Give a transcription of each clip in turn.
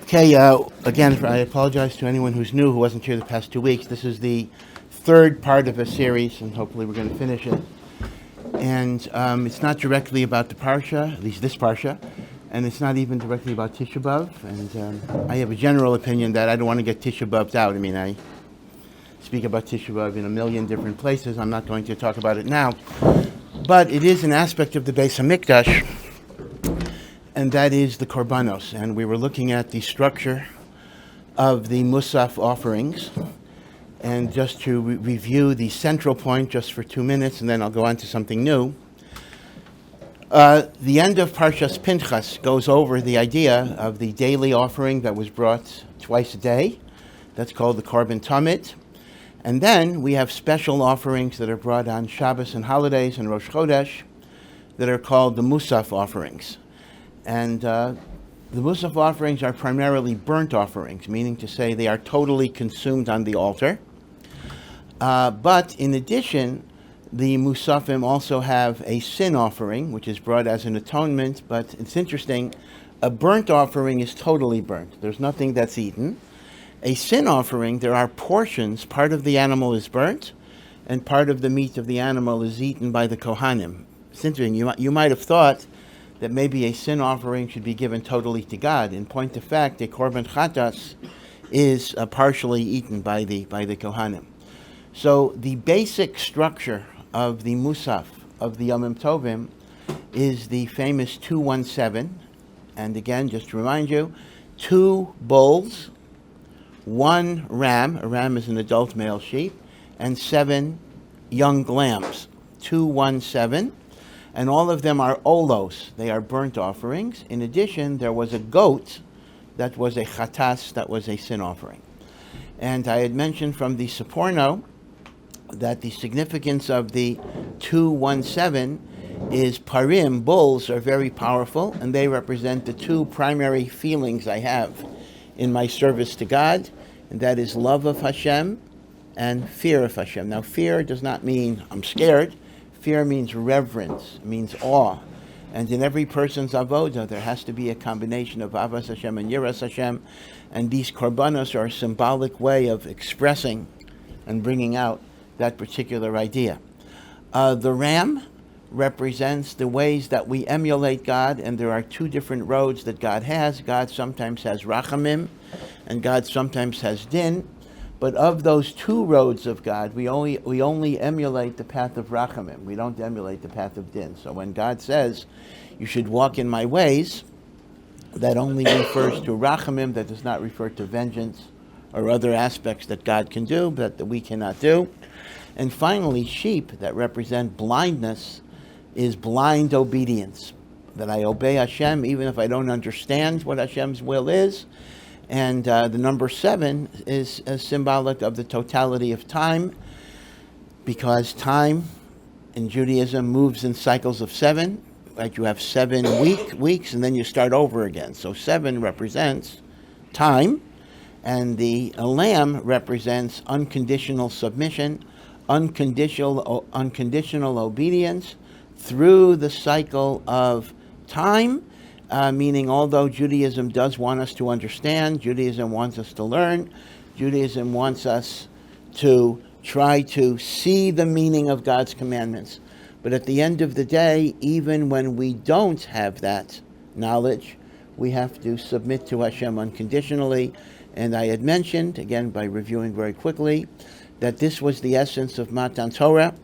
Okay, again, I apologize to anyone who's new, who wasn't here the past 2 weeks. This is the third part of a series, and hopefully we're going to finish it. And it's not directly about the Parsha, at least this Parsha, and it's not even directly about Tisha B'Av. And I have a general opinion that I don't want to get Tisha B'Av'd out. I mean, I speak about Tisha B'Av in a million different places. I'm not going to talk about it now. But it is an aspect of the Beis HaMikdash, and that is the Korbanos. And we were looking at the structure of the Mussaf offerings. And just to review the central point just for 2 minutes, and then I'll go on to something new. The end of Parshas Pinchas goes over the idea of the daily offering that was brought twice a day. That's called the Korban Tammuz. And then we have special offerings that are brought on Shabbos and holidays and Rosh Chodesh that are called the Mussaf offerings. And the Mussaf offerings are primarily burnt offerings, meaning to say they are totally consumed on the altar. But in addition, the Musafim also have a sin offering, which is brought as an atonement. But it's interesting, a burnt offering is totally burnt. There's nothing that's eaten. A sin offering, there are portions. Part of the animal is burnt, and part of the meat of the animal is eaten by the Kohanim. It's interesting. You might have thought that maybe a sin offering should be given totally to God. In point of fact, a Korban Chatas is partially eaten by the Kohanim. So the basic structure of the Mussaf of the Yomim Tovim is the famous 217. And again, just to remind you, 2 bulls, 1 ram, a ram is an adult male sheep, and 7 young lambs, 217. And all of them are olos, they are burnt offerings. In addition, there was a goat that was a chatas, that was a sin offering. And I had mentioned from the Saporno that the significance of the 217 is parim, bulls are very powerful, and they represent the 2 primary feelings I have in my service to God, and that is love of Hashem and fear of Hashem. Now, fear does not mean I'm scared. Fear means reverence, means awe. And in every person's avodah, there has to be a combination of avas Hashem and yiras Hashem. And these korbanos are a symbolic way of expressing and bringing out that particular idea. The ram represents the ways that we emulate God, and there are 2 different roads that God has. God sometimes has rachamim, and God sometimes has din. But of those 2 roads of God, we only emulate the path of rachamim. We don't emulate the path of din. So when God says, you should walk in my ways, that only refers to rachamim, that does not refer to vengeance or other aspects that God can do, but that we cannot do. And finally, sheep, that represent blindness, is blind obedience, that I obey Hashem even if I don't understand what Hashem's will is. And the number 7 is symbolic of the totality of time, because time in Judaism moves in cycles of 7. Right? You have 7 weeks, and then you start over again. So 7 represents time, and the lamb represents unconditional submission, unconditional obedience through the cycle of time. Meaning, although Judaism does want us to understand, Judaism wants us to learn, Judaism wants us to try to see the meaning of God's commandments. But at the end of the day, even when we don't have that knowledge, we have to submit to Hashem unconditionally. And I had mentioned, again by reviewing very quickly, that this was the essence of Matan Torah,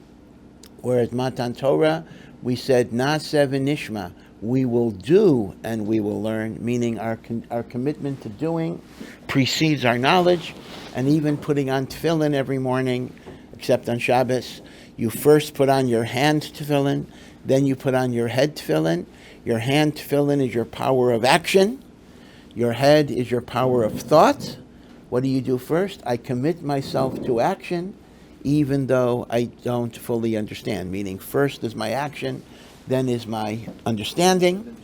whereas Matan Torah, we said, Naseh v'nishma, we will do and we will learn, meaning our commitment to doing precedes our knowledge. And even putting on tefillin every morning, except on Shabbos, you first put on your hand tefillin, then you put on your head tefillin. Your hand tefillin is your power of action. Your head is your power of thought. What do you do first? I commit myself to action, even though I don't fully understand, meaning first is my action, then is my understanding.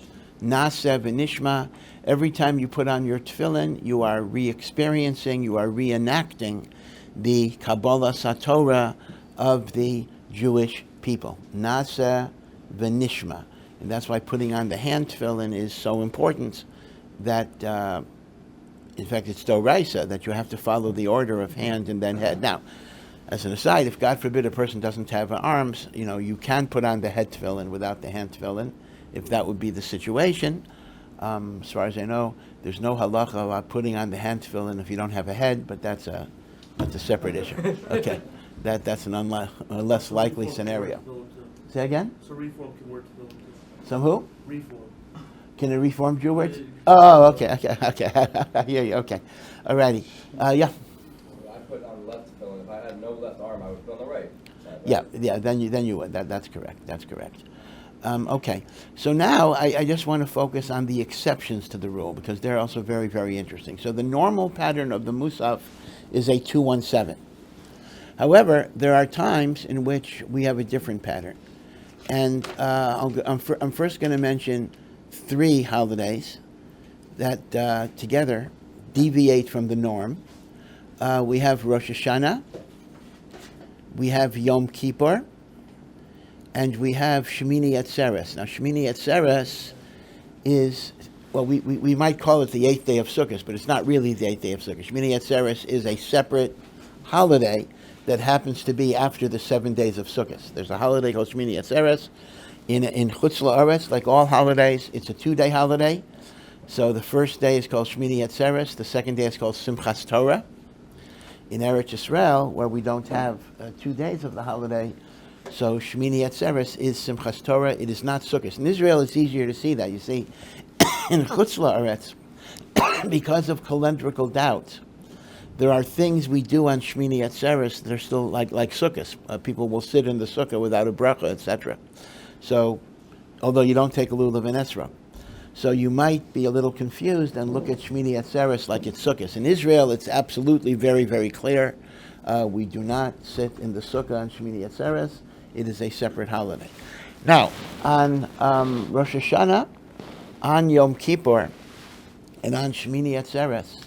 Naseh v'nishma. Every time you put on your tefillin, you are re-experiencing, you are reenacting the Kabbalah Satorah of the Jewish people. Naseh v'nishma. And that's why putting on the hand tefillin is so important, that In fact, it's doraisa that you have to follow the order of hand and then head. Now, as an aside, if God forbid a person doesn't have arms, you can put on the head tefillin without the hand tefillin, if that would be the situation. As far as I know, there's no halacha about putting on the hand tefillin if you don't have a head, but that's a separate issue. Okay, that's a less likely scenario. Say again? So reform can work tefillin too. Some who? Reform. Can a reformed Jew wear? Oh, okay. I hear you. Okay, alrighty. Yeah. I put on the left tefillin. If I had no left arm, I would put on the right. Yeah. Then you would. That's correct. Okay. So now I just want to focus on the exceptions to the rule because they're also very, very interesting. So the normal pattern of the Mussaf is a 2-1-7. However, there are times in which we have a different pattern, and I'm first going to mention 3 holidays that together deviate from the norm. We have Rosh Hashanah, we have Yom Kippur, and we have Shemini Atzeres. Now, Shemini Atzeres is, well, we might call it the 8th day of Sukkot, but it's not really the 8th day of Sukkot. Shemini Atzeres is a separate holiday that happens to be after the 7 days of Sukkot. There's a holiday called Shemini Atzeres. In Chutz La'aretz, like all holidays, it's a 2-day holiday. So the first day is called Shemini Atzeres. The second day is called Simchas Torah. In Eretz Yisrael, where we don't have 2 days of the holiday, so Shemini Atzeres is Simchas Torah. It is not Sukkot. In Israel, it's easier to see that. You see, in Chutz La'aretz, because of calendrical doubt, there are things we do on Shemini Atzeres that are still like Sukkot. People will sit in the sukkah without a bracha, etc. So, although you don't take a lulav and esrog. So you might be a little confused and look at Shemini Atzeres like it's Sukkot. In Israel, it's absolutely very, very clear. We do not sit in the sukkah on Shemini Atzeres. It is a separate holiday. Now, on Rosh Hashanah, on Yom Kippur, and on Shemini Atzeres,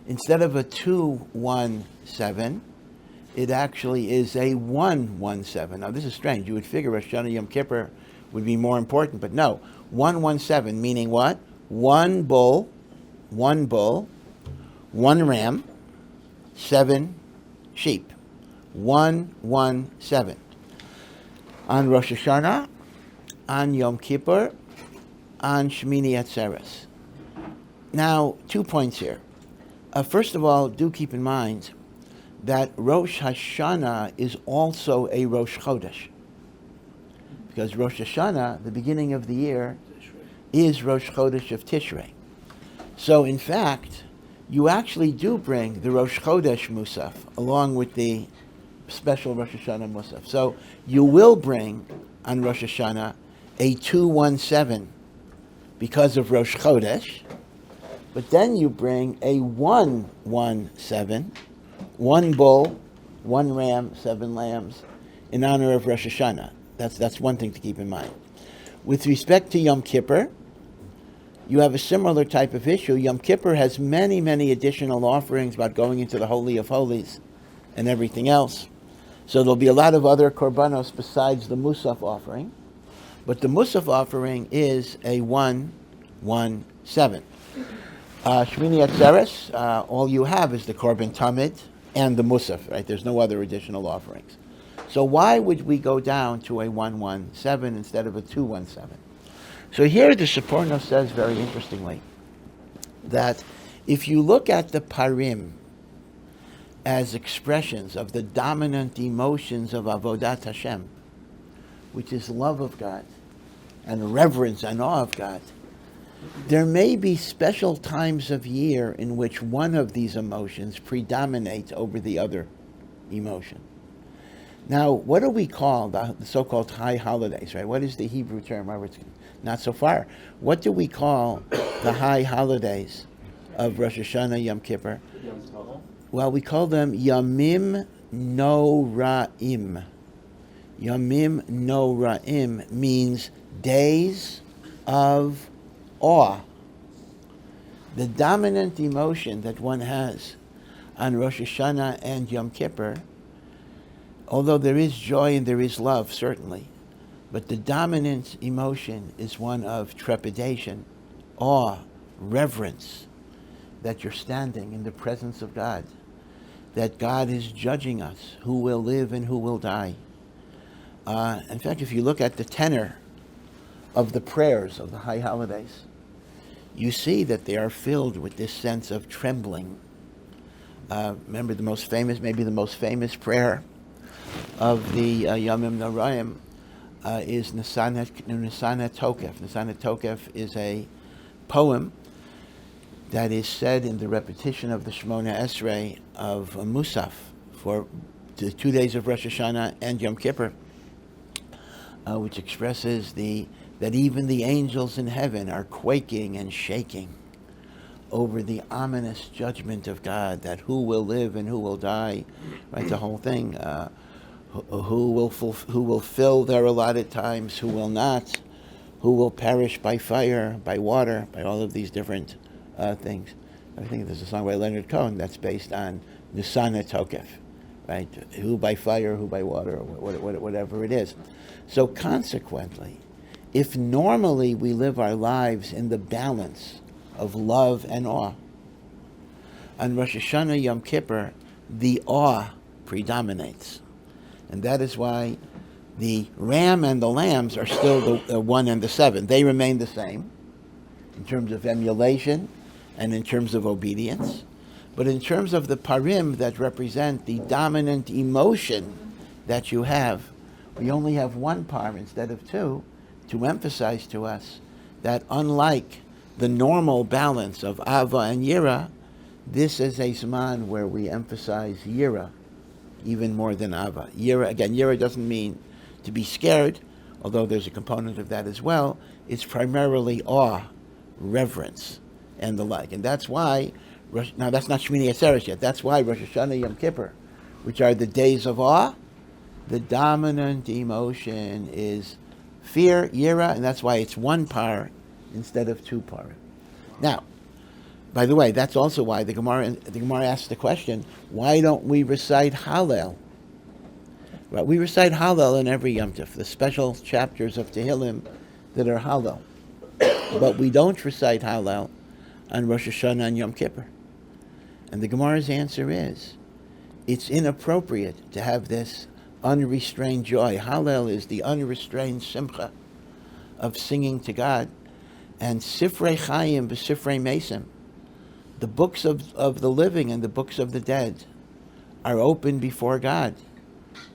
instead of a 2-1-7, it actually is a 1-1-7. Now, this is strange. You would figure Rosh Hashanah Yom Kippur would be more important, but no. 1-1-7, meaning what? One bull, one ram, 7 sheep. 1-1-7. On Rosh Hashanah, on Yom Kippur, on Shemini Atzeres. Now, 2 points here. First of all, do keep in mind that Rosh Hashanah is also a Rosh Chodesh. Because Rosh Hashanah, the beginning of the year, is Rosh Chodesh of Tishrei. So in fact, you actually do bring the Rosh Chodesh Mussaf along with the special Rosh Hashanah Mussaf. So you will bring on Rosh Hashanah a 2-1-7 because of Rosh Chodesh, but then you bring a 1-1-7, 1 bull, 1 ram, 7 lambs, in honor of Rosh Hashanah. That's one thing to keep in mind. With respect to Yom Kippur, you have a similar type of issue. Yom Kippur has many, many additional offerings about going into the Holy of Holies and everything else. So there'll be a lot of other korbanos besides the Mussaf offering. But the Mussaf offering is a 1-1-7. Shemini Atzeres, all you have is the Korban Tamid and the Mussaf, right? There's no other additional offerings. So why would we go down to a 1-1-7 instead of a 2-1-7? So here the Seporno says very interestingly that if you look at the parim as expressions of the dominant emotions of Avodat Hashem, which is love of God and reverence and awe of God, there may be special times of year in which one of these emotions predominates over the other emotion. Now, what do we call the so-called high holidays, right? What is the Hebrew term? It's not so far. What do we call the high holidays of Rosh Hashanah, Yom Kippur? Well, we call them Yamim Noraim. Yamim Noraim means days of awe. The dominant emotion that one has on Rosh Hashanah and Yom Kippur, although there is joy and there is love, certainly, but the dominant emotion is one of trepidation, awe, reverence, that you're standing in the presence of God, that God is judging us, who will live and who will die. In fact, if you look at the tenor of the prayers of the high holidays, you see that they are filled with this sense of trembling. Remember maybe the most famous prayer of the Yomim Noraim is Nisanet Tokef. Nisanet Tokef is a poem that is said in the repetition of the Shemona Esrei of Mussaf for the 2 days of Rosh Hashanah and Yom Kippur, which expresses that even the angels in heaven are quaking and shaking over the ominous judgment of God, that who will live and who will die, right? The whole thing. Who will fill their allotted times, who will not, who will perish by fire, by water, by all of these different things. I think there's a song by Leonard Cohen that's based on Nisana Tokef, right? Who by fire, who by water, or whatever it is. So consequently, if normally we live our lives in the balance of love and awe, on Rosh Hashanah Yom Kippur, the awe predominates. And that is why the ram and the lambs are still the 1 and the 7. They remain the same in terms of emulation and in terms of obedience. But in terms of the parim that represent the dominant emotion that you have, we only have 1 par instead of 2 to emphasize to us that unlike the normal balance of ava and yira, this is a zman where we emphasize yira even more than ava. Yira doesn't mean to be scared, although there's a component of that as well. It's primarily awe, reverence, and the like. And that's why, now that's not Shmini Atzeres yet, that's why Rosh Hashanah Yom Kippur, which are the days of awe, the dominant emotion is fear, yira, and that's why it's 1 par instead of 2 par. Now, by the way, that's also why the Gemara asks the question, why don't we recite Hallel? Right, we recite Hallel in every Yom Tov, the special chapters of Tehillim that are Hallel. But we don't recite Hallel on Rosh Hashanah and Yom Kippur. And the Gemara's answer is, it's inappropriate to have this unrestrained joy. Hallel is the unrestrained simcha of singing to God. And Sifrei Chaim v'Sifrei Mesim, the books of the living and the books of the dead, are open before God.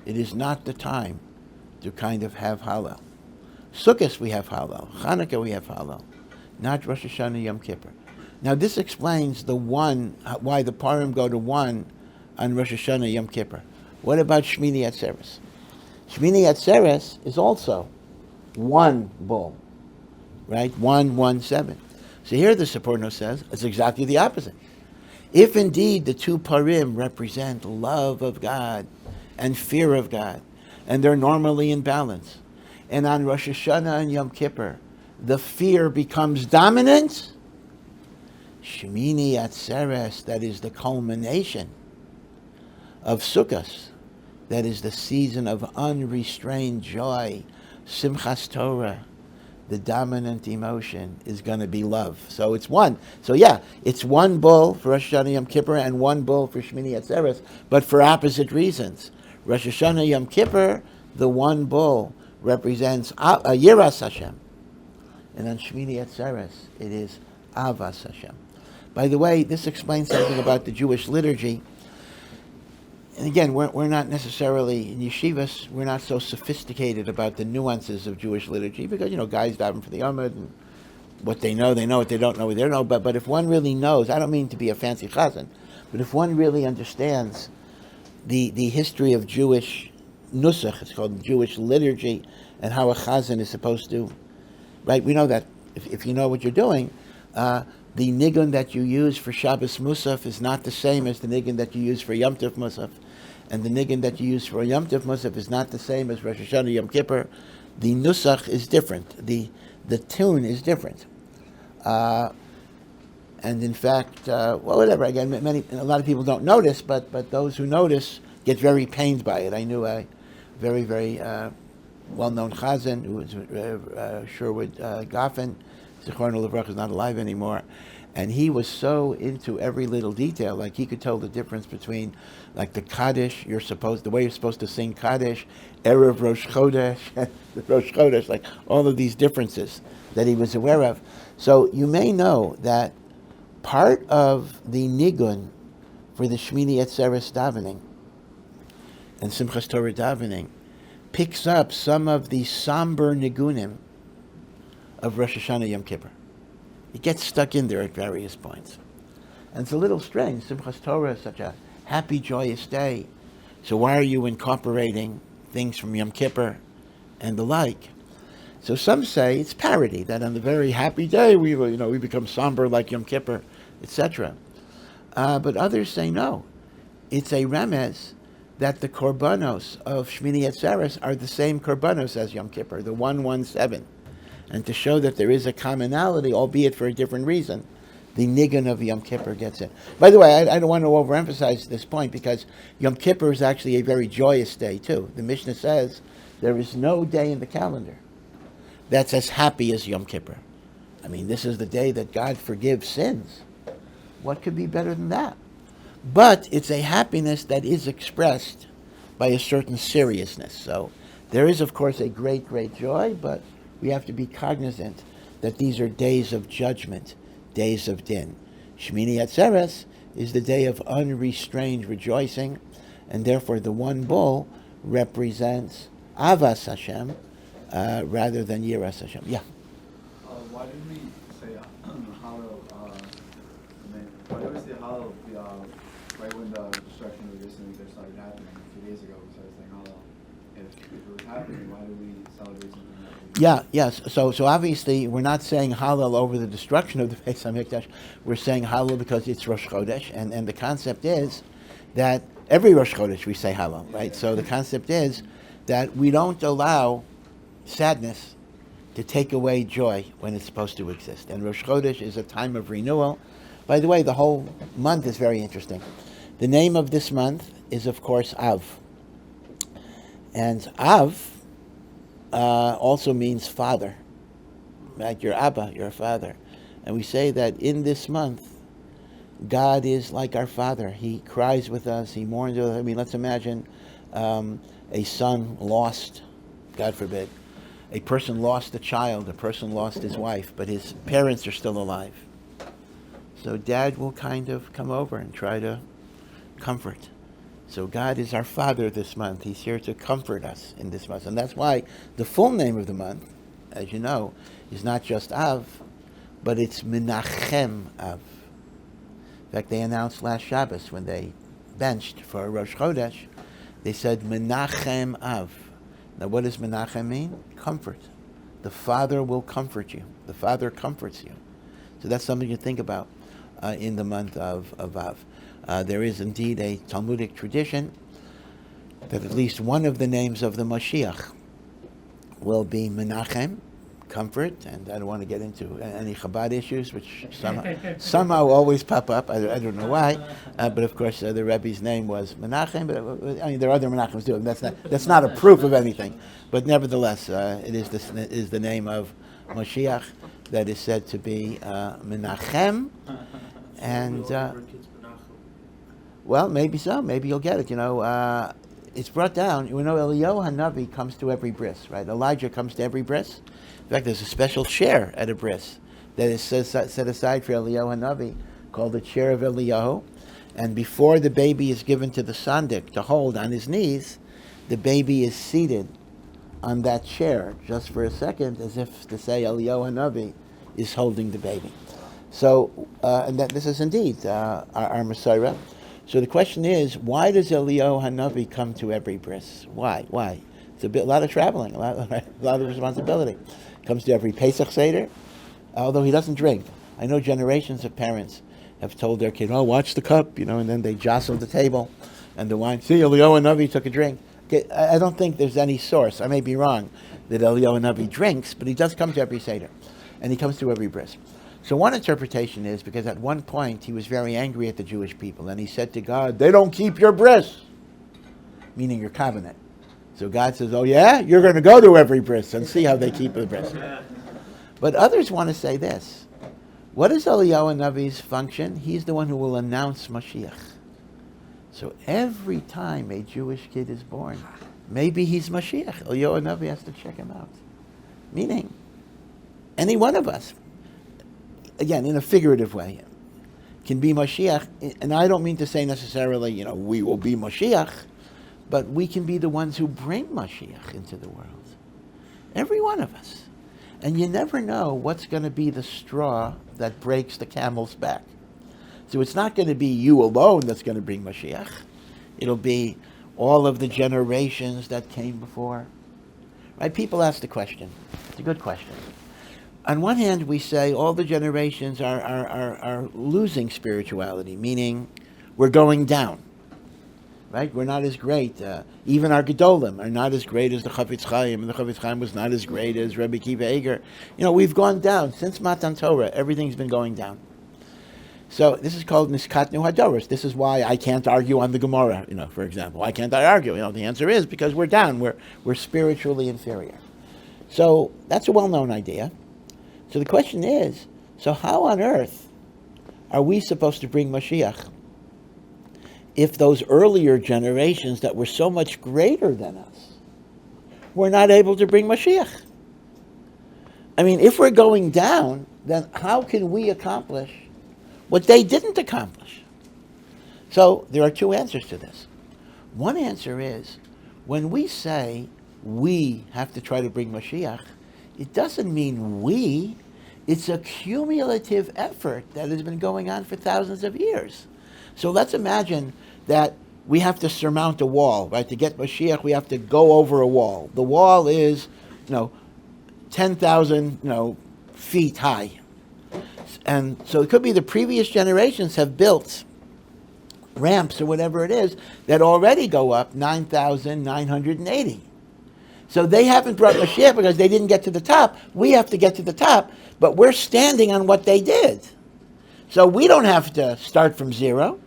It is not the time to kind of have Hallel. Sukkot we have Hallel. Chanukah we have Hallel. Not Rosh Hashanah Yom Kippur. Now this explains why the parim go to 1 on Rosh Hashanah Yom Kippur. What about Shmini Atzeres? Shmini Atzeres is also 1 bull, right? 117. So here the Seporno says it's exactly the opposite. If indeed the 2 parim represent love of God and fear of God, and they're normally in balance, and on Rosh Hashanah and Yom Kippur, the fear becomes dominant, Shemini Atzeres, that is the culmination of Sukkot, that is the season of unrestrained joy, Simchas Torah, the dominant emotion is going to be love. So it's 1. So yeah, it's 1 bull for Rosh Hashanah Yom Kippur and 1 bull for Shmini Atzeres, but for opposite reasons. Rosh Hashanah Yom Kippur, the 1 bull represents Yiras Hashem. And on Shmini Atzeres, it is Avas Hashem. By the way, this explains something about the Jewish liturgy. And again, we're not necessarily, in yeshivas, we're not so sophisticated about the nuances of Jewish liturgy because, guys daven for the Amud, and what they know, what they don't know, they don't know. But if one really knows, I don't mean to be a fancy chazan, but if one really understands the history of Jewish nusach, it's called Jewish liturgy, and how a chazan is supposed to, right? We know that if you know what you're doing, the nigun that you use for Shabbos Mussaf is not the same as the nigun that you use for Yom Tov Mussaf. And the nigun that you use for Yom Tov Mussaf is not the same as Rosh Hashanah Yom Kippur. The nusach is different. The tune is different. And in fact, whatever. Again, a lot of people don't notice, but those who notice get very pained by it. I knew a very, very well-known chazan who was Sherwood Goffin. Zichrono Levrach is not alive anymore, And he was so into every little detail, like he could tell the difference between, like the Kaddish, the way you're supposed to sing Kaddish, Erev Rosh Chodesh, the Rosh Chodesh, like all of these differences that he was aware of. So you may know that part of the nigun for the Shmini Atzeres davening and Simchas Torah davening picks up some of the somber nigunim of Rosh Hashanah Yom Kippur. It gets stuck in there at various points. And it's a little strange. Simchas Torah is such a happy, joyous day. So why are you incorporating things from Yom Kippur and the like? So some say it's parody, that on the very happy day we become somber like Yom Kippur, etc. But others say no. It's a remez that the korbanos of Shmini Atzeres are the same korbanos as Yom Kippur, the 117. And to show that there is a commonality, albeit for a different reason, the nigun of Yom Kippur gets in. By the way, I don't want to overemphasize this point, because Yom Kippur is actually a very joyous day too. The Mishnah says there is no day in the calendar that's as happy as Yom Kippur. I mean, this is the day that God forgives sins. What could be better than that? But it's a happiness that is expressed by a certain seriousness. So there is, of course, a great, great joy, but we have to be cognizant that these are days of judgment, days of din. Shmini Atzeres is the day of unrestrained rejoicing, and therefore the one bull represents Avas Hashem rather than Yiras Hashem. Yeah. Why did we say Hallel? Why did we say Hallel right when the destruction of this and started happening a few days ago? We started saying Hallel. If it was happening, why did we celebrate something? Yes. So obviously we're not saying Hallel over the destruction of the Beis HaMikdash. We're saying Hallel because it's Rosh Chodesh, and the concept is that every Rosh Chodesh we say Hallel, right? So the concept is that we don't allow sadness to take away joy when it's supposed to exist. And Rosh Chodesh is a time of renewal. By the way, the whole month is very interesting. The name of this month is, of course, Av. And Av also means father. Like your Abba, your father. And we say that in this month, God is like our father. He cries with us, he mourns with us. I mean, let's imagine a son lost, God forbid. A person lost a child, a person lost his wife, but his parents are still alive. So dad will kind of come over and try to comfort. So God is our Father this month. He's here to comfort us in this month. And that's why the full name of the month, as you know, is not just Av, but it's Menachem Av. In fact, they announced last Shabbos when they benched for Rosh Chodesh, they said Menachem Av. Now what does Menachem mean? Comfort. The Father will comfort you. The Father comforts you. So that's something to think about in the month of Av. There is indeed a Talmudic tradition that at least one of the names of the Mashiach will be Menachem, comfort, and I don't want to get into any Chabad issues, which somehow always pop up. I don't know why, but of course the Rebbe's name was Menachem. But I mean, there are other Menachems too. That's not a proof of anything, but nevertheless, it is the name of Mashiach that is said to be Menachem, and. Well, maybe so. Maybe you'll get it. It's brought down. Eliyahu HaNavi comes to every bris, right? Elijah comes to every bris. In fact, there's a special chair at a bris that is set aside for Eliyahu HaNavi called the chair of Eliyahu. And before the baby is given to the sandik to hold on his knees, the baby is seated on that chair just for a second, as if to say Eliyahu HaNavi is holding the baby. So, and that this is indeed our Messiah. So the question is, why does Eliyahu HaNavi come to every bris? Why? It's a lot of traveling, a lot of responsibility. Comes to every Pesach Seder, although he doesn't drink. I know generations of parents have told their kid, watch the cup, and then they jostle the table and the wine. See, Eliyahu HaNavi took a drink. Okay, I don't think there's any source, I may be wrong, that Eliyahu HaNavi drinks, but he does come to every Seder, and he comes to every bris. So one interpretation is because at one point he was very angry at the Jewish people, and he said to God, they don't keep your bris, meaning your covenant. So God says, oh yeah, you're going to go to every bris and see how they keep the bris. But others want to say this. What is Eliyahu Navi's function? He's the one who will announce Mashiach. So every time a Jewish kid is born, maybe he's Mashiach. Eliyahu Navi has to check him out. Meaning, any one of us, again, in a figurative way, can be Mashiach. And I don't mean to say necessarily, we will be Mashiach, but we can be the ones who bring Mashiach into the world. Every one of us. And you never know what's going to be the straw that breaks the camel's back. So it's not going to be you alone that's going to bring Mashiach. It'll be all of the generations that came before. Right? People ask the question. It's a good question. On one hand, we say all the generations are losing spirituality, meaning we're going down. Right? We're not as great. Even our Gedolim are not as great as the Chafetz Chaim, and the Chafetz Chaim was not as great as Rebbe Kiva Eger. We've gone down. Since Matan Torah, everything's been going down. So this is called Niskatnu Hadoros. This is why I can't argue on the Gemara, for example. Why can't I argue? The answer is because we're down. We're spiritually inferior. So that's a well-known idea. So the question is, so how on earth are we supposed to bring Mashiach if those earlier generations that were so much greater than us were not able to bring Mashiach? I mean, if we're going down, then how can we accomplish what they didn't accomplish? So there are two answers to this. One answer is, when we say we have to try to bring Mashiach, it doesn't mean we. It's a cumulative effort that has been going on for thousands of years. So let's imagine that we have to surmount a wall, right? To get Mashiach, we have to go over a wall. The wall is, 10,000, feet high. And so it could be the previous generations have built ramps or whatever it is that already go up 9,980. So they haven't brought Mashiach because they didn't get to the top. We have to get to the top, but we're standing on what they did. So we don't have to start from zero.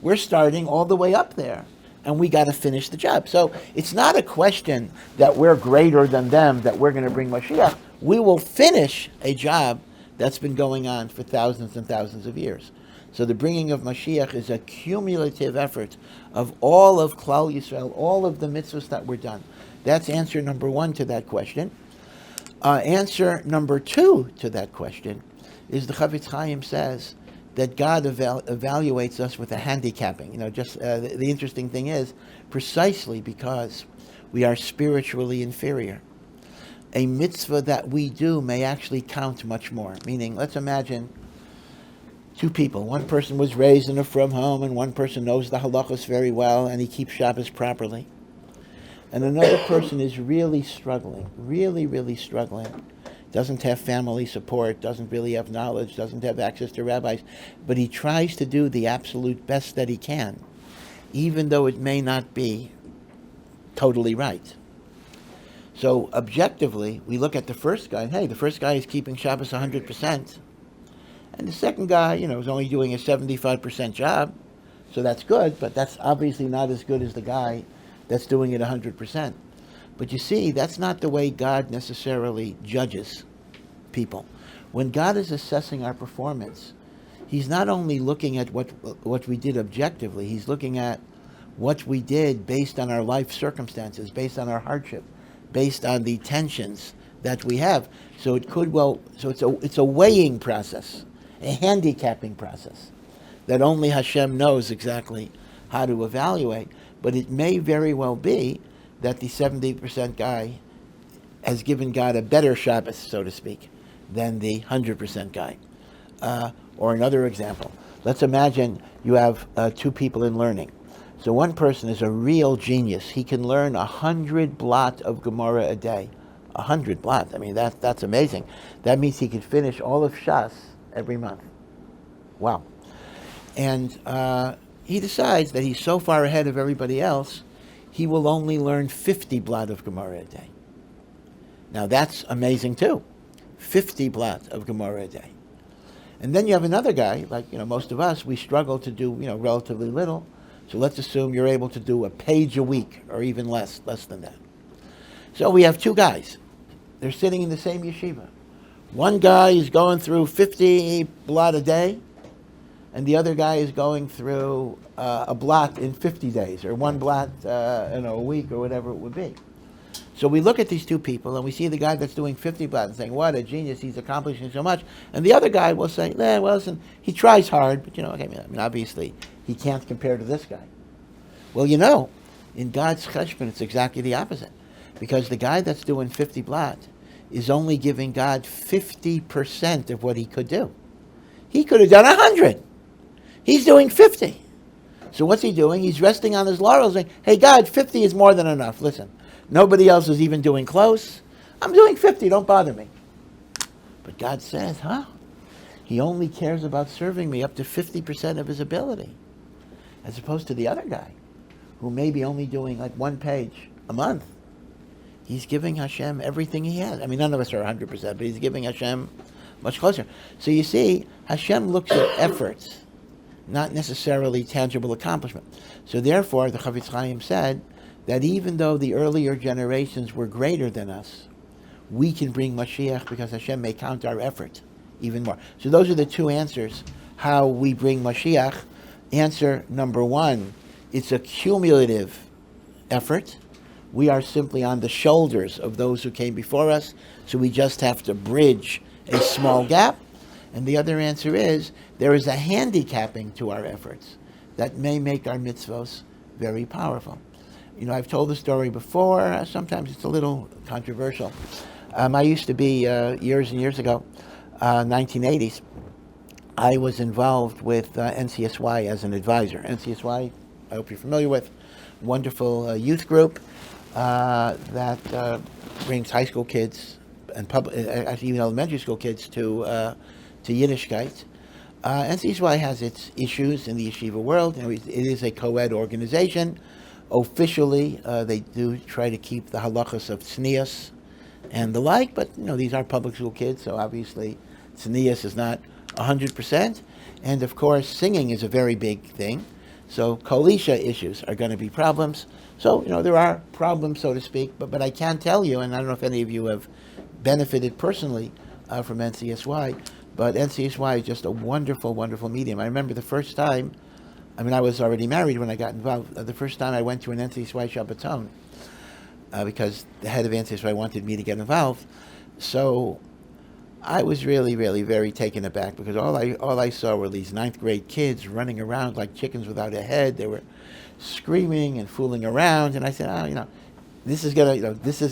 We're starting all the way up there, and we got to finish the job. So it's not a question that we're greater than them, that we're going to bring Mashiach. We will finish a job that's been going on for thousands and thousands of years. So the bringing of Mashiach is a cumulative effort of all of Klal Yisrael, all of the mitzvahs that were done. That's answer number one to that question. Answer number two to that question is the Chafetz Chaim says that God evaluates us with a handicapping. The interesting thing is, precisely because we are spiritually inferior, a mitzvah that we do may actually count much more. Meaning, let's imagine two people. One person was raised in a frum home, and one person knows the halachos very well, and he keeps Shabbos properly. And another person is really struggling, really struggling. Doesn't have family support, doesn't really have knowledge, doesn't have access to rabbis, but he tries to do the absolute best that he can, even though it may not be totally right. So objectively, we look at the first guy, and hey, the first guy is keeping Shabbos 100%, and the second guy, is only doing a 75% job, so that's good, but that's obviously not as good as the guy that's doing it 100%. But you see, that's not the way God necessarily judges people. When God is assessing our performance, He's not only looking at what we did objectively, He's looking at what we did based on our life circumstances, based on our hardship, based on the tensions that we have. So it's a weighing process, a handicapping process that only Hashem knows exactly how to evaluate. But it may very well be that the 70% guy has given God a better Shabbos, so to speak, than the 100% guy. Or another example, let's imagine you have two people in learning. So one person is a real genius. He can learn 100 blot of Gemara a day. 100 blot, I mean, that's amazing. That means he could finish all of Shas every month. Wow. And he decides that he's so far ahead of everybody else, he will only learn 50 blot of Gemara a day. Now that's amazing too. 50 blot of Gemara a day. And then you have another guy, like most of us, we struggle to do relatively little. So let's assume you're able to do a page a week, or even less than that. So we have two guys. They're sitting in the same yeshiva. One guy is going through 50 blot a day, and the other guy is going through a blot in 50 days, or one blot a week, or whatever it would be. So we look at these two people, and we see the guy that's doing 50 blots and saying, what a genius, he's accomplishing so much. And the other guy will say, well, listen, he tries hard, but obviously, he can't compare to this guy. Well, in God's cheshbon, it's exactly the opposite. Because the guy that's doing 50 blot is only giving God 50% of what he could do. He could have done 100. He's doing 50. So what's he doing? He's resting on his laurels saying, hey, God, 50 is more than enough. Listen, nobody else is even doing close. I'm doing 50. Don't bother me. But God says, he only cares about serving me up to 50% of his ability. As opposed to the other guy, who may be only doing like one page a month. He's giving Hashem everything he has. I mean, none of us are 100%, but he's giving Hashem much closer. So you see, Hashem looks at efforts, not necessarily tangible accomplishment. So therefore, the Chafetz Chaim said that even though the earlier generations were greater than us, we can bring Mashiach because Hashem may count our effort even more. So those are the two answers, how we bring Mashiach. Answer number one, it's a cumulative effort. We are simply on the shoulders of those who came before us, so we just have to bridge a small gap. And the other answer is, there is a handicapping to our efforts that may make our mitzvos very powerful. I've told the story before. Sometimes it's a little controversial. I used to be, years and years ago, 1980s, I was involved with NCSY as an advisor. NCSY, I hope you're familiar with, wonderful youth group that brings high school kids and actually even elementary school kids to Yiddishkeit. NCSY has its issues in the yeshiva world. It is a co-ed organization. Officially, they do try to keep the halachas of tznius and the like, but these are public school kids, so obviously tznius is not 100%. And of course, singing is a very big thing. So Kolisha issues are going to be problems. So, there are problems, so to speak, but I can tell you, and I don't know if any of you have benefited personally from NCSY, but NCSY is just a wonderful, wonderful medium. I remember the first time, I was already married when I got involved, the first time I went to an NCSY Shabbaton, because the head of NCSY wanted me to get involved. So I was really, really very taken aback, because all I saw were these 9th grade kids running around like chickens without a head. They were screaming and fooling around, and I said, this is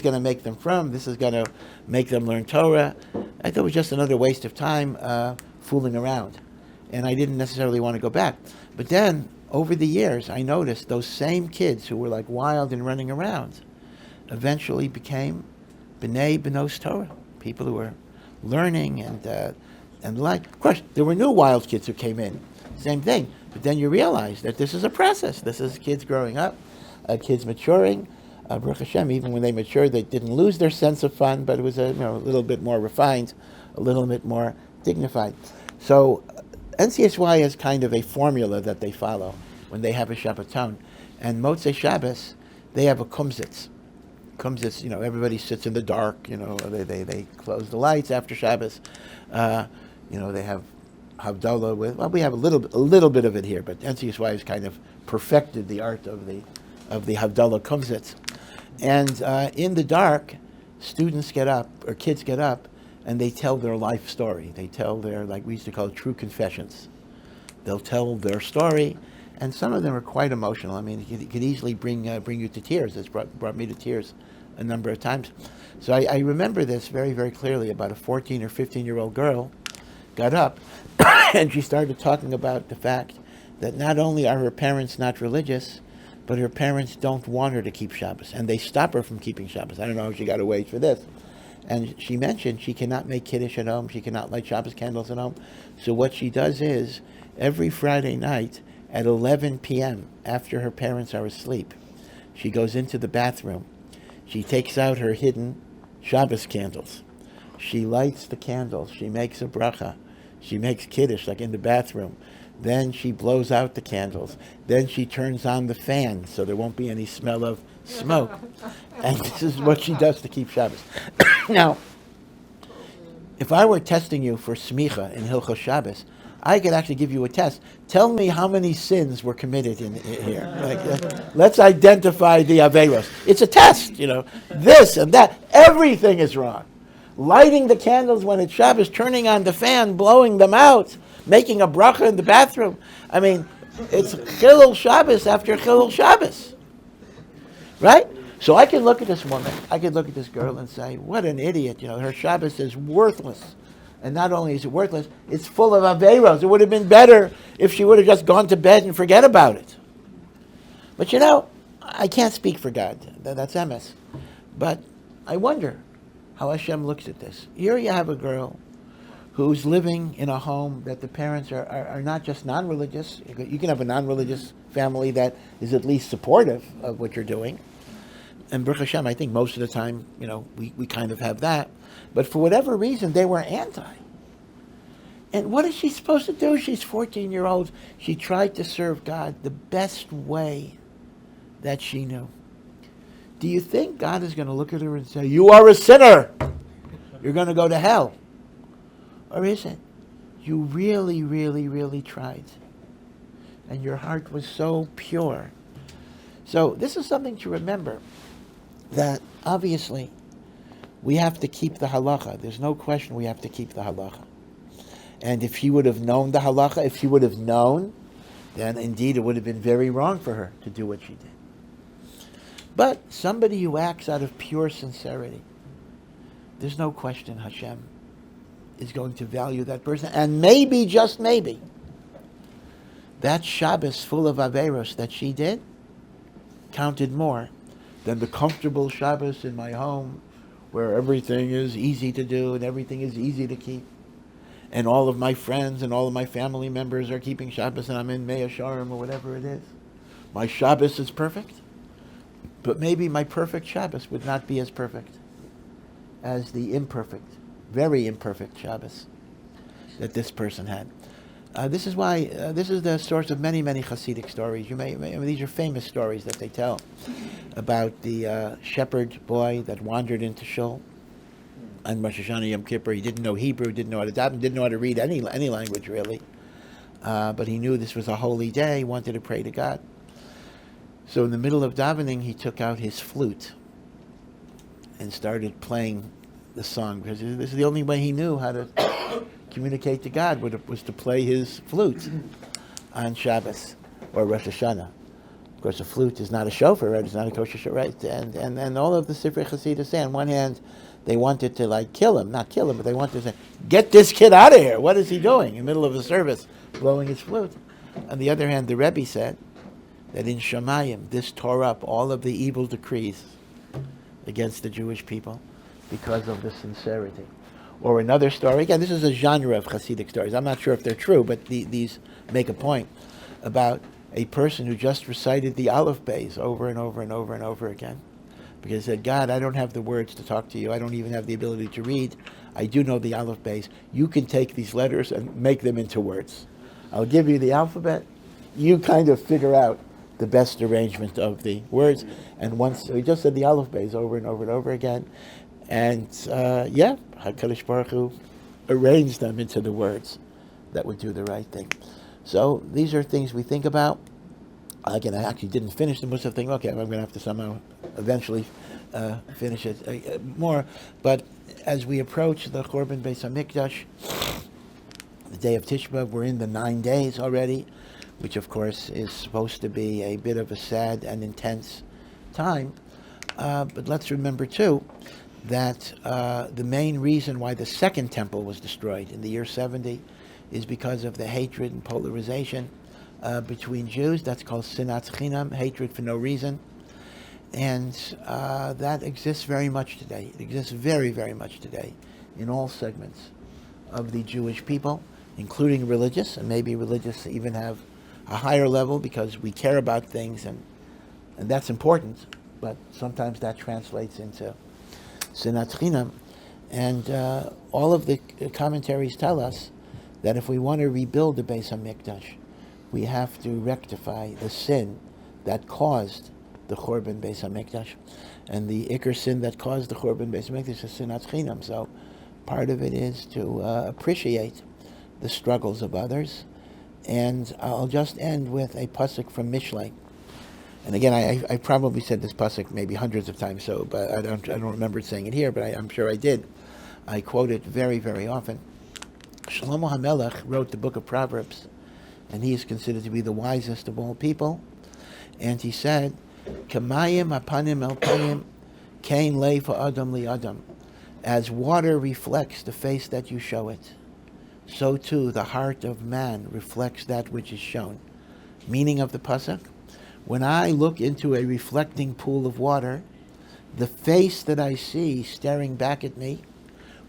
gonna make them from. This is gonna make them learn Torah. I thought it was just another waste of time fooling around, and I didn't necessarily want to go back. But then over the years, I noticed those same kids who were like wild and running around eventually became B'nai B'nos Torah, people who were learning and like. Of course, there were new wild kids who came in, same thing. But then you realize that this is a process. This is kids growing up, kids maturing. Baruch Hashem, even when they matured, they didn't lose their sense of fun, but it was a little bit more refined, a little bit more dignified. So NCSY is kind of a formula that they follow when they have a Shabbaton. And Motzei Shabbos, they have a kumsitz. Kumsitz, everybody sits in the dark, they close the lights after Shabbos. They have Havdalah with, we have a little bit of it here, but NCSY has kind of perfected the art of the Havdalah kumsitz. And in the dark, students get up, or kids get up, and they tell their life story. They tell their, like we used to call it, true confessions. They'll tell their story, and some of them are quite emotional. It could easily bring you to tears. It's brought me to tears a number of times. So I remember this very, very clearly. About a 14 or 15-year-old girl got up, and she started talking about the fact that not only are her parents not religious, but her parents don't want her to keep Shabbos, and they stop her from keeping Shabbos. I don't know how she got away for this. And she mentioned she cannot make Kiddush at home, she cannot light Shabbos candles at home. So what she does is, every Friday night at 11 p.m., after her parents are asleep, she goes into the bathroom. She takes out her hidden Shabbos candles. She lights the candles. She makes a bracha. She makes Kiddush, like in the bathroom. Then she blows out the candles. Then she turns on the fan so there won't be any smell of smoke. And this is what she does to keep Shabbos. Now, If I were testing you for smicha in Hilchos Shabbos, I could actually give you a test. Tell me how many sins were committed in here. Let's identify the averos. It's a test, This and that. Everything is wrong. Lighting the candles when it's Shabbos, turning on the fan, blowing them out, making a bracha in the bathroom. I mean, it's Chilul Shabbos after Chilul Shabbos. Right? So I can look at this woman, I could look at this girl and say, what an idiot. Her Shabbos is worthless. And not only is it worthless, it's full of averos. It would have been better if she would have just gone to bed and forget about it. But I can't speak for God. That's emes. But I wonder how Hashem looks at this. Here you have a girl who's living in a home that the parents are not just non-religious. You can have a non-religious family that is at least supportive of what you're doing. And Baruch Hashem, I think most of the time, we kind of have that. But for whatever reason, they were anti. And what is she supposed to do? She's 14-year-old. She tried to serve God the best way that she knew. Do you think God is going to look at her and say, you are a sinner. You're going to go to hell? Or is it, you really, really, really tried. And your heart was so pure. So this is something to remember, that obviously we have to keep the halacha. There's no question we have to keep the halacha. And if he would have known the halacha, if he would have known, then indeed it would have been very wrong for her to do what she did. But somebody who acts out of pure sincerity, there's no question Hashem is going to value that person. And maybe, just maybe, that Shabbos full of averos that she did counted more than the comfortable Shabbos in my home where everything is easy to do and everything is easy to keep. And all of my friends and all of my family members are keeping Shabbos and I'm in Mea Sharim or whatever it is. My Shabbos is perfect. But maybe my perfect Shabbos would not be as perfect as the imperfect, very imperfect Shabbos that this person had. This is why, this is the source of many, many Hasidic stories. These are famous stories that they tell about the shepherd boy that wandered into Shul on Rosh Hashanah Yom Kippur. He didn't know Hebrew, didn't know how to daven, didn't know how to read any language really. But he knew this was a holy day, he wanted to pray to God. So in the middle of davening, he took out his flute and started playing the song, because this is the only way he knew how to communicate to God, was to play his flute on Shabbos or Rosh Hashanah. Of course, a flute is not a shofar, right? It's not a kosher shofar, right? And all of the Sifrei Chasidus say, on one hand, they wanted to kill him, not kill him, but they wanted to say, get this kid out of here. What is he doing in the middle of a service, blowing his flute? On the other hand, the Rebbe said that in Shemayim, this tore up all of the evil decrees against the Jewish people because of the sincerity. Or another story, again, this is a genre of Hasidic stories. I'm not sure if they're true, but these make a point about a person who just recited the Aleph Beis over and over and over and over again. Because he said, God, I don't have the words to talk to you. I don't even have the ability to read. I do know the Aleph Beis. You can take these letters and make them into words. I'll give you the alphabet. You kind of figure out the best arrangement of the words. And once, so he just said the Aleph Beis over and over and over again. And HaKadosh Baruch Hu arranged them into the words that would do the right thing. So these are things we think about. Again, I actually didn't finish the Mussaf thing. Okay, I'm going to have to somehow eventually finish it more. But as we approach the Korban Beis HaMikdash, the day of Tisha B'Av, we're in the 9 days already, which of course is supposed to be a bit of a sad and intense time. But let's remember too that the main reason why the second temple was destroyed in the year 70 is because of the hatred and polarization between Jews. That's called sinat chinam, hatred for no reason. And that exists very much today. It exists very, very much today in all segments of the Jewish people, including religious, and maybe religious even have a higher level because we care about things, and that's important, but sometimes that translates into sinat chinam. And all of the commentaries tell us that if we want to rebuild the Beis HaMikdash, we have to rectify the sin that caused the Korban Beis HaMikdash. And the Iker sin that caused the Korban Beis HaMikdash is sinat chinam. So Part of it is to appreciate the struggles of others. And I'll just end with a pasuk from Mishlei. And again, I probably said this pasuk maybe hundreds of times, so but I don't remember saying it here, but I'm sure I did. I quote it very, very often. Shlomo HaMelech wrote the book of Proverbs, and he is considered to be the wisest of all people. And he said, "Kamayim apanim el payim, kain leif ha'adam li adam." As water reflects the face that you show it, so too the heart of man reflects that which is shown. Meaning of the pasuk: when I look into a reflecting pool of water, the face that I see staring back at me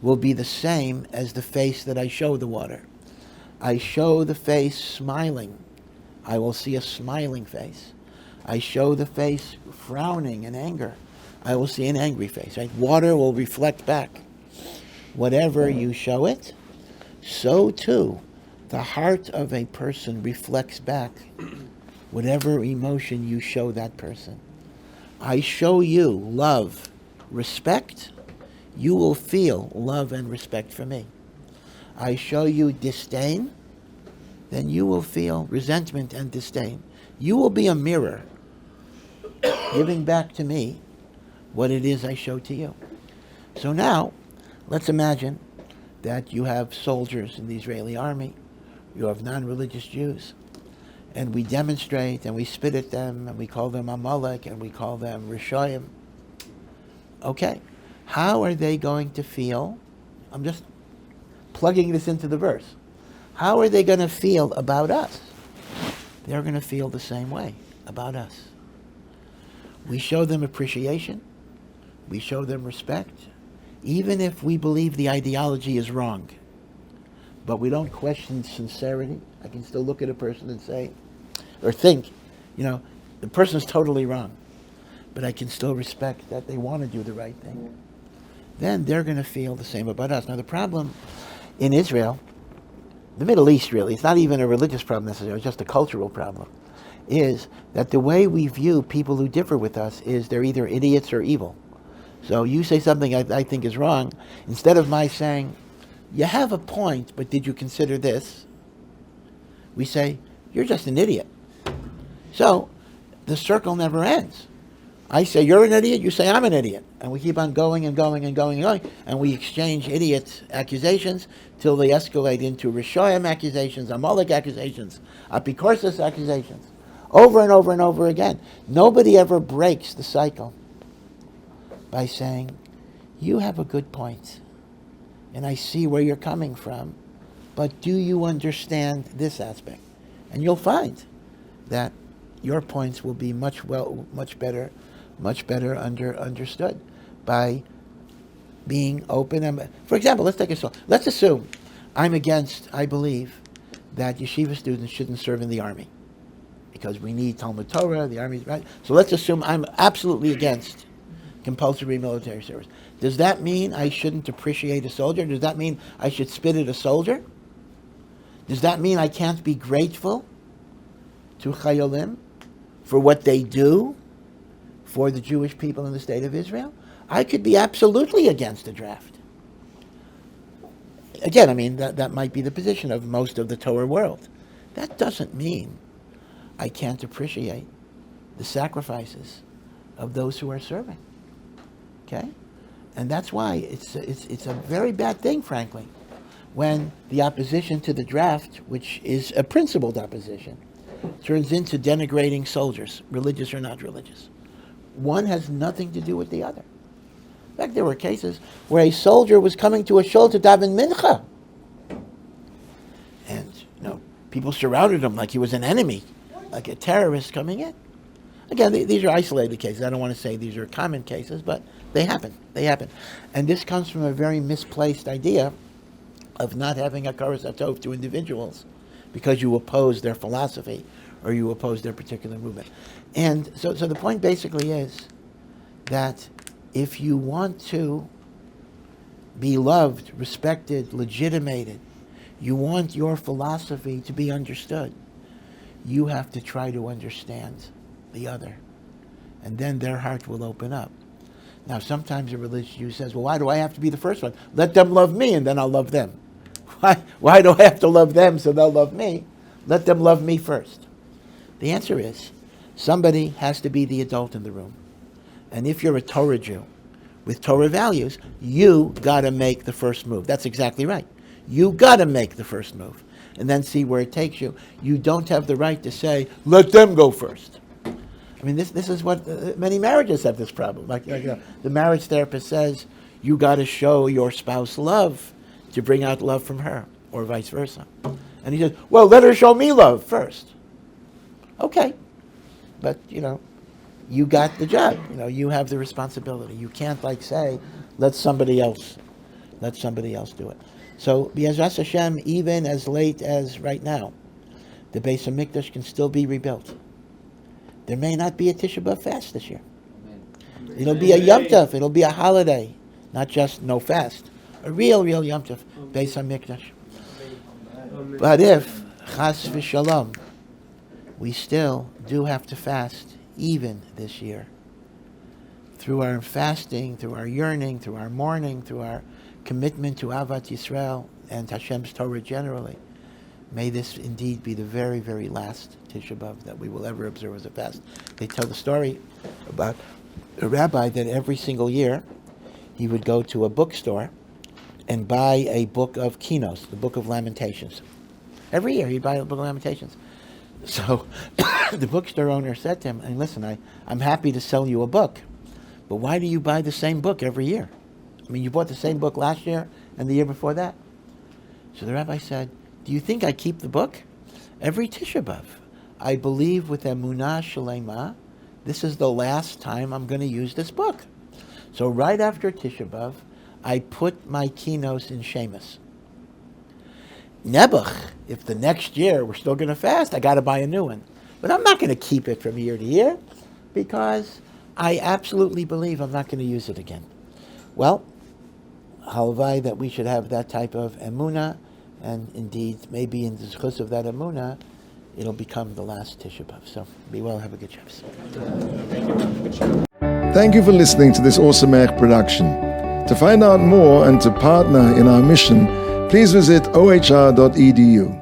will be the same as the face that I show the water. I show the face smiling, I will see a smiling face. I show the face frowning in anger, I will see an angry face. Right? Water will reflect back. Whatever you show it, so too the heart of a person reflects back whatever emotion you show that person. I show you love, respect, you will feel love and respect for me. I show you disdain, then you will feel resentment and disdain. You will be a mirror, giving back to me what it is I show to you. So now, let's imagine that you have soldiers in the Israeli army, you have non-religious Jews, and we demonstrate and we spit at them and we call them Amalek and we call them Rishoyim. Okay, how are they going to feel? I'm just plugging this into the verse. How are they going to feel about us? They're going to feel the same way about us. We show them appreciation. We show them respect. Even if we believe the ideology is wrong. But we don't question sincerity. I can still look at a person and say, or think, the person's totally wrong. But I can still respect that they want to do the right thing. Then they're going to feel the same about us. Now the problem in Israel, the Middle East really, it's not even a religious problem necessarily, it's just a cultural problem, is that the way we view people who differ with us is they're either idiots or evil. So you say something I think is wrong, instead of my saying, you have a point, but did you consider this? We say, you're just an idiot. So the circle never ends. I say, you're an idiot, you say, I'm an idiot. And we keep on going and going and going and going. And we exchange idiot accusations till they escalate into Rishoyim accusations, Amalek accusations, Apikorsis accusations. Over and over and over again. Nobody ever breaks the cycle by saying, you have a good point, and I see where you're coming from, but do you understand this aspect? And you'll find that your points will be much better understood by being open. For example, let's assume I believe that yeshiva students shouldn't serve in the army because we need Talmud Torah, the army, right? So let's assume I'm absolutely against compulsory military service. Does that mean I shouldn't appreciate a soldier? Does that mean I should spit at a soldier? Does that mean I can't be grateful to Chayolim for what they do for the Jewish people in the state of Israel? I could be absolutely against the draft. Again, that might be the position of most of the Torah world. That doesn't mean I can't appreciate the sacrifices of those who are serving. Okay? And that's why it's a very bad thing, frankly, when the opposition to the draft, which is a principled opposition, turns into denigrating soldiers, religious or not religious. One has nothing to do with the other. In fact, there were cases where a soldier was coming to a shul to daven mincha. And, people surrounded him like he was an enemy, like a terrorist coming in. Again, these are isolated cases. I don't want to say these are common cases, but they happen. And this comes from a very misplaced idea of not having a hakaras hatov to individuals because you oppose their philosophy or you oppose their particular movement. And so the point basically is that if you want to be loved, respected, legitimated, you want your philosophy to be understood, you have to try to understand the other. And then their heart will open up. Now, sometimes a religious Jew says, well, why do I have to be the first one? Let them love me and then I'll love them. Why do I have to love them so they'll love me? Let them love me first. The answer is, somebody has to be the adult in the room. And if you're a Torah Jew with Torah values, you got to make the first move. That's exactly right. You got to make the first move and then see where it takes you. You don't have the right to say, let them go first. I mean, this is what many marriages have this problem. The marriage therapist says, you got to show your spouse love to bring out love from her, or vice versa. And he says, well, let her show me love first. Okay. But, you got the job. You have the responsibility. You can't say, let somebody else do it. So, B'ezras Hashem, even as late as right now, the Beis HaMikdash can still be rebuilt. There may not be a Tisha B'Av fast this year. It'll be a Yom Tov. It'll be a holiday, not just no fast. A real Yom Tov, Beis HaMikdash. But if, chas v'shalom, we still do have to fast even this year, through our fasting, through our yearning, through our mourning, through our commitment to Avat Yisrael and Hashem's Torah generally, may this indeed be the very, very last Tisha B'Av that we will ever observe as a fast. They tell the story about a rabbi that every single year he would go to a bookstore and buy a book of Kinos, the book of Lamentations. Every year he'd buy a book of Lamentations. So the bookstore owner said to him, and listen, I'm happy to sell you a book, but why do you buy the same book every year? I mean, you bought the same book last year and the year before that. So the rabbi said, do you think I keep the book? Every Tisha B'Av, I believe with Emunah Shalema, this is the last time I'm going to use this book. So right after Tisha B'Av, I put my Kinos in Shemus. Nebuch, if the next year we're still going to fast, I got to buy a new one. But I'm not going to keep it from year to year because I absolutely believe I'm not going to use it again. Well, halvai that we should have that type of emunah, and indeed, maybe in the zchus of that emunah, it'll become the last Tisha B'Av. So be well, have a good Shabbos. Thank you for listening to this Ohr Somayach production. To find out more and to partner in our mission, please visit ohr.edu.